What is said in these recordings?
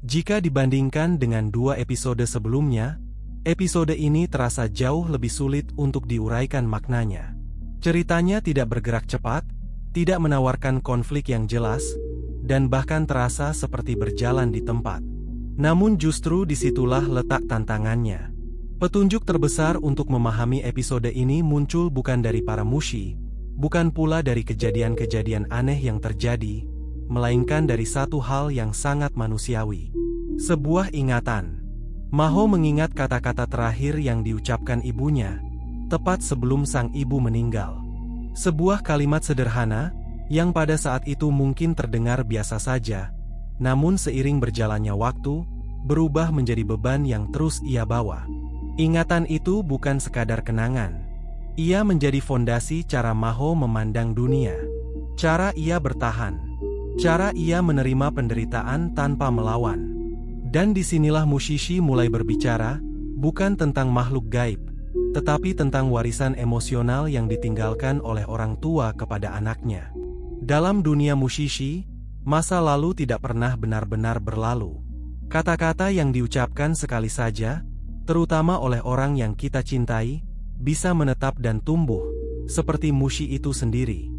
Jika dibandingkan dengan 2 episode sebelumnya, episode ini terasa jauh lebih sulit untuk diuraikan maknanya. Ceritanya tidak bergerak cepat, tidak menawarkan konflik yang jelas, dan bahkan terasa seperti berjalan di tempat. Namun justru disitulah letak tantangannya. Petunjuk terbesar untuk memahami episode ini muncul bukan dari para mushi, bukan pula dari kejadian-kejadian aneh yang terjadi, melainkan dari satu hal yang sangat manusiawi. Sebuah ingatan. Maho mengingat kata-kata terakhir yang diucapkan ibunya, tepat sebelum sang ibu meninggal. Sebuah kalimat sederhana, yang pada saat itu mungkin terdengar biasa saja, namun seiring berjalannya waktu, berubah menjadi beban yang terus ia bawa. Ingatan itu bukan sekadar kenangan. Ia menjadi fondasi cara Maho memandang dunia. Cara ia bertahan. Cara ia menerima penderitaan tanpa melawan. Dan disinilah Mushishi mulai berbicara, bukan tentang makhluk gaib, tetapi tentang warisan emosional yang ditinggalkan oleh orang tua kepada anaknya. Dalam dunia Mushishi, masa lalu tidak pernah benar-benar berlalu. Kata-kata yang diucapkan sekali saja, terutama oleh orang yang kita cintai, bisa menetap dan tumbuh, seperti mushi itu sendiri.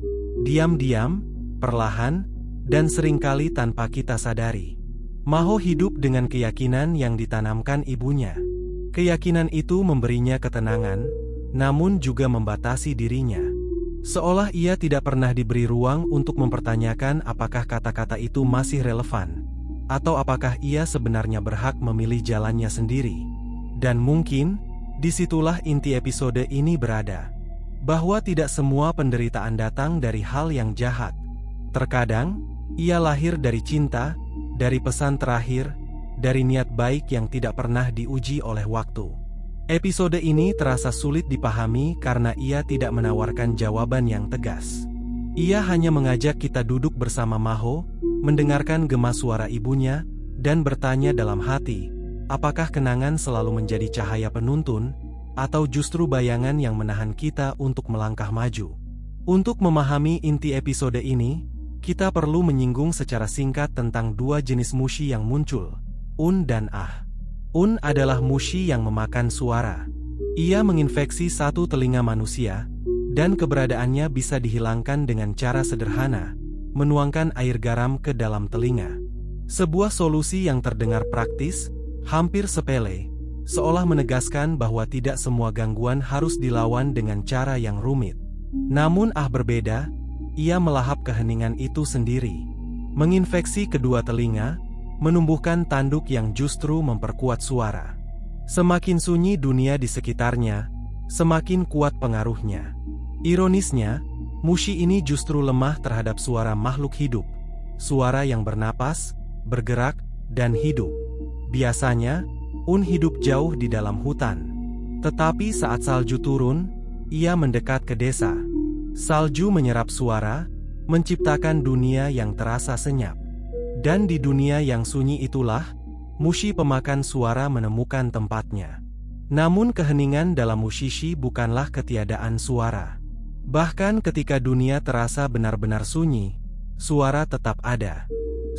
Diam-diam, perlahan, dan seringkali tanpa kita sadari. Maho hidup dengan keyakinan yang ditanamkan ibunya. Keyakinan itu memberinya ketenangan, namun juga membatasi dirinya. Seolah ia tidak pernah diberi ruang untuk mempertanyakan apakah kata-kata itu masih relevan, atau apakah ia sebenarnya berhak memilih jalannya sendiri. Dan mungkin, disitulah inti episode ini berada. Bahwa tidak semua penderitaan datang dari hal yang jahat. Terkadang, ia lahir dari cinta, dari pesan terakhir, dari niat baik yang tidak pernah diuji oleh waktu. Episode ini terasa sulit dipahami karena ia tidak menawarkan jawaban yang tegas. Ia hanya mengajak kita duduk bersama Maho, mendengarkan gema suara ibunya, dan bertanya dalam hati, apakah kenangan selalu menjadi cahaya penuntun, atau justru bayangan yang menahan kita untuk melangkah maju? Untuk memahami inti episode ini, kita perlu menyinggung secara singkat tentang 2 jenis mushi yang muncul, Un dan Ah. Un adalah mushi yang memakan suara. Ia menginfeksi satu telinga manusia, dan keberadaannya bisa dihilangkan dengan cara sederhana, menuangkan air garam ke dalam telinga. Sebuah solusi yang terdengar praktis, hampir sepele, seolah menegaskan bahwa tidak semua gangguan harus dilawan dengan cara yang rumit. Namun Ah berbeda, ia melahap keheningan itu sendiri. Menginfeksi kedua telinga, menumbuhkan tanduk yang justru memperkuat suara. Semakin sunyi dunia di sekitarnya, semakin kuat pengaruhnya. Ironisnya, mushi ini justru lemah terhadap suara makhluk hidup. Suara yang bernapas, bergerak, dan hidup. Biasanya, Un hidup jauh di dalam hutan. Tetapi saat salju turun, ia mendekat ke desa. Salju menyerap suara, menciptakan dunia yang terasa senyap. Dan di dunia yang sunyi itulah, mushi pemakan suara menemukan tempatnya. Namun keheningan dalam Mushishi bukanlah ketiadaan suara. Bahkan ketika dunia terasa benar-benar sunyi, suara tetap ada.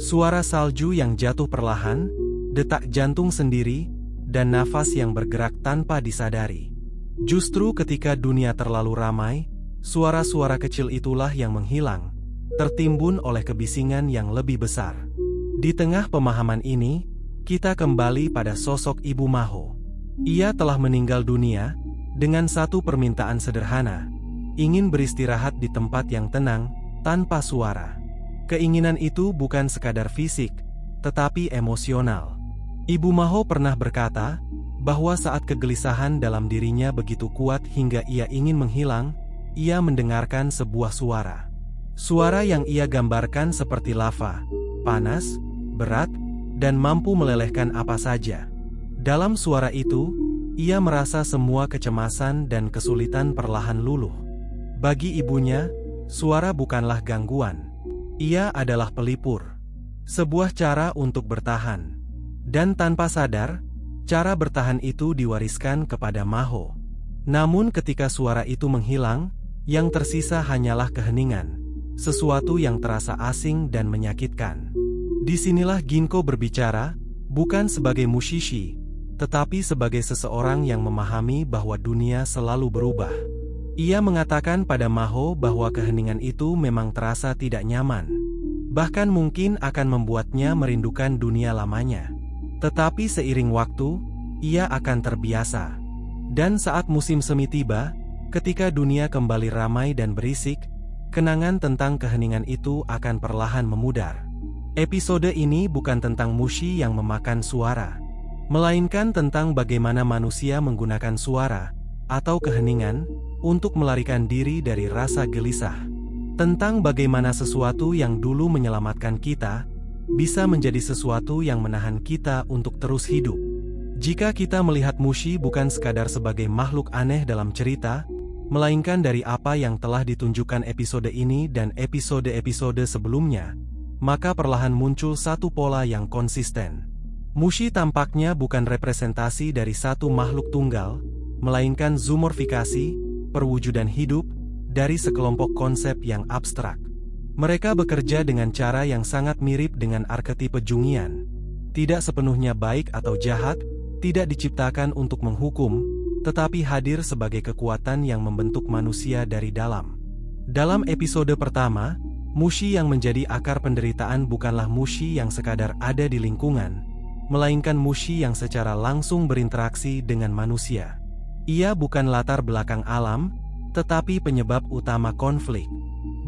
Suara salju yang jatuh perlahan, detak jantung sendiri, dan nafas yang bergerak tanpa disadari. Justru ketika dunia terlalu ramai, suara-suara kecil itulah yang menghilang, tertimbun oleh kebisingan yang lebih besar. Di tengah pemahaman ini, kita kembali pada sosok Ibu Maho. Ia telah meninggal dunia, dengan satu permintaan sederhana, ingin beristirahat di tempat yang tenang, tanpa suara. Keinginan itu bukan sekadar fisik, tetapi emosional. Ibu Maho pernah berkata, bahwa saat kegelisahan dalam dirinya begitu kuat hingga ia ingin menghilang, ia mendengarkan sebuah suara. Suara yang ia gambarkan seperti lava, panas, berat, dan mampu melelehkan apa saja. Dalam suara itu, ia merasa semua kecemasan dan kesulitan perlahan luluh. Bagi ibunya, suara bukanlah gangguan. Ia adalah pelipur. Sebuah cara untuk bertahan. Dan tanpa sadar, cara bertahan itu diwariskan kepada Maho. Namun ketika suara itu menghilang, yang tersisa hanyalah keheningan. Sesuatu yang terasa asing dan menyakitkan. Disinilah Ginko berbicara, Bukan sebagai mushishi, tetapi sebagai seseorang yang memahami bahwa dunia selalu berubah. Ia mengatakan pada Maho bahwa keheningan itu memang terasa tidak nyaman. Bahkan mungkin akan membuatnya merindukan dunia lamanya. Tetapi seiring waktu, ia akan terbiasa. Dan saat musim semi tiba, ketika dunia kembali ramai dan berisik, kenangan tentang keheningan itu akan perlahan memudar. Episode ini bukan tentang mushi yang memakan suara, melainkan tentang bagaimana manusia menggunakan suara atau keheningan untuk melarikan diri dari rasa gelisah. Tentang bagaimana sesuatu yang dulu menyelamatkan kita bisa menjadi sesuatu yang menahan kita untuk terus hidup. Jika kita melihat mushi bukan sekadar sebagai makhluk aneh dalam cerita, melainkan dari apa yang telah ditunjukkan episode ini dan episode-episode sebelumnya, maka perlahan muncul satu pola yang konsisten. Mushi tampaknya bukan representasi dari satu makhluk tunggal, melainkan zoomorfikasi, perwujudan hidup, dari sekelompok konsep yang abstrak. Mereka bekerja dengan cara yang sangat mirip dengan arketipe Jungian. Tidak sepenuhnya baik atau jahat, tidak diciptakan untuk menghukum, tetapi hadir sebagai kekuatan yang membentuk manusia dari dalam. Dalam episode pertama, mushi yang menjadi akar penderitaan bukanlah mushi yang sekadar ada di lingkungan, melainkan mushi yang secara langsung berinteraksi dengan manusia. Ia bukan latar belakang alam, tetapi penyebab utama konflik.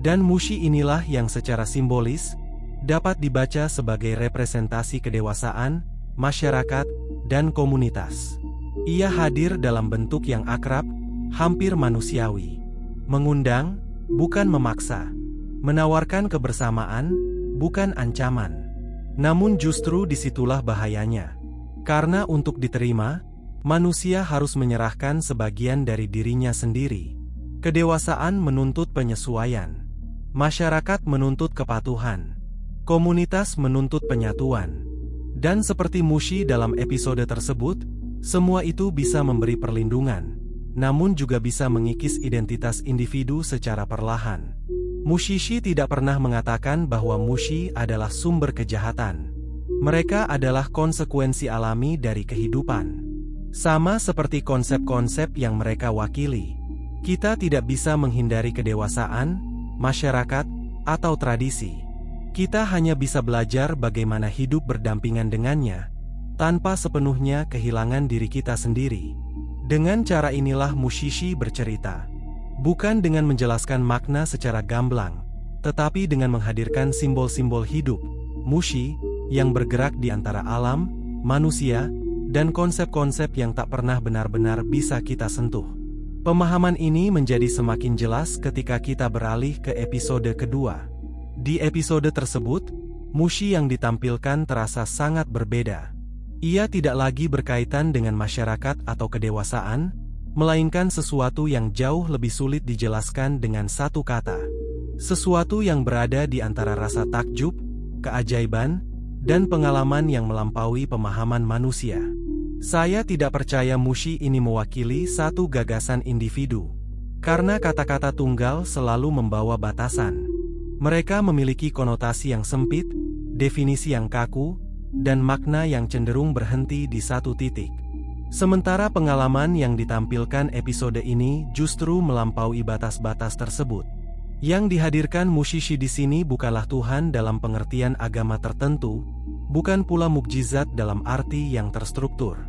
Dan mushi inilah yang secara simbolis dapat dibaca sebagai representasi kedewasaan, masyarakat, dan komunitas. Ia hadir dalam bentuk yang akrab, hampir manusiawi. Mengundang, bukan memaksa. Menawarkan kebersamaan, bukan ancaman. Namun justru disitulah bahayanya. Karena untuk diterima, manusia harus menyerahkan sebagian dari dirinya sendiri. Kedewasaan menuntut penyesuaian. Masyarakat menuntut kepatuhan. Komunitas menuntut penyatuan. Dan seperti mushi dalam episode tersebut, semua itu bisa memberi perlindungan, namun juga bisa mengikis identitas individu secara perlahan. Mushishi tidak pernah mengatakan bahwa mushi adalah sumber kejahatan. Mereka adalah konsekuensi alami dari kehidupan. Sama seperti konsep-konsep yang mereka wakili. Kita tidak bisa menghindari kedewasaan, masyarakat, atau tradisi. Kita hanya bisa belajar bagaimana hidup berdampingan dengannya, tanpa sepenuhnya kehilangan diri kita sendiri. Dengan cara inilah mushishi bercerita. Bukan dengan menjelaskan makna secara gamblang, tetapi dengan menghadirkan simbol-simbol hidup, mushi, yang bergerak di antara alam, manusia, dan konsep-konsep yang tak pernah benar-benar bisa kita sentuh. Pemahaman ini menjadi semakin jelas ketika kita beralih ke episode kedua. Di episode tersebut, mushi yang ditampilkan terasa sangat berbeda. Ia tidak lagi berkaitan dengan masyarakat atau kedewasaan, melainkan sesuatu yang jauh lebih sulit dijelaskan dengan satu kata. Sesuatu yang berada di antara rasa takjub, keajaiban, dan pengalaman yang melampaui pemahaman manusia. Saya tidak percaya mushi ini mewakili satu gagasan individu. Karena kata-kata tunggal selalu membawa batasan. Mereka memiliki konotasi yang sempit, definisi yang kaku, dan makna yang cenderung berhenti di satu titik. Sementara pengalaman yang ditampilkan episode ini justru melampaui batas-batas tersebut. Yang dihadirkan mushishi di sini bukanlah Tuhan dalam pengertian agama tertentu, bukan pula mukjizat dalam arti yang terstruktur,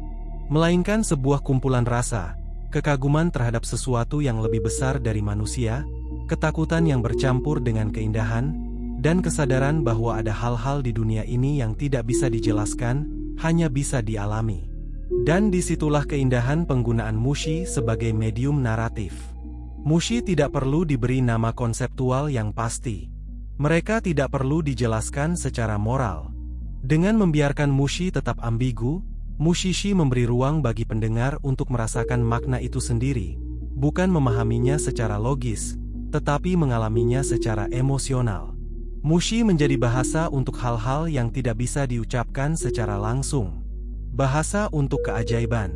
melainkan sebuah kumpulan rasa, kekaguman terhadap sesuatu yang lebih besar dari manusia, ketakutan yang bercampur dengan keindahan, dan kesadaran bahwa ada hal-hal di dunia ini yang tidak bisa dijelaskan, hanya bisa dialami. Dan disitulah keindahan penggunaan mushi sebagai medium naratif. Mushi tidak perlu diberi nama konseptual yang pasti. Mereka tidak perlu dijelaskan secara moral. Dengan membiarkan mushi tetap ambigu, mushishi memberi ruang bagi pendengar untuk merasakan makna itu sendiri, bukan memahaminya secara logis, tetapi mengalaminya secara emosional. Mushi menjadi bahasa untuk hal-hal yang tidak bisa diucapkan secara langsung. Bahasa untuk keajaiban,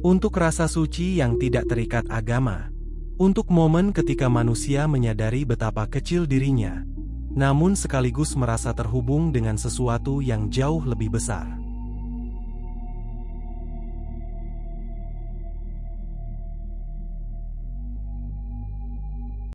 untuk rasa suci yang tidak terikat agama, untuk momen ketika manusia menyadari betapa kecil dirinya, namun sekaligus merasa terhubung dengan sesuatu yang jauh lebih besar.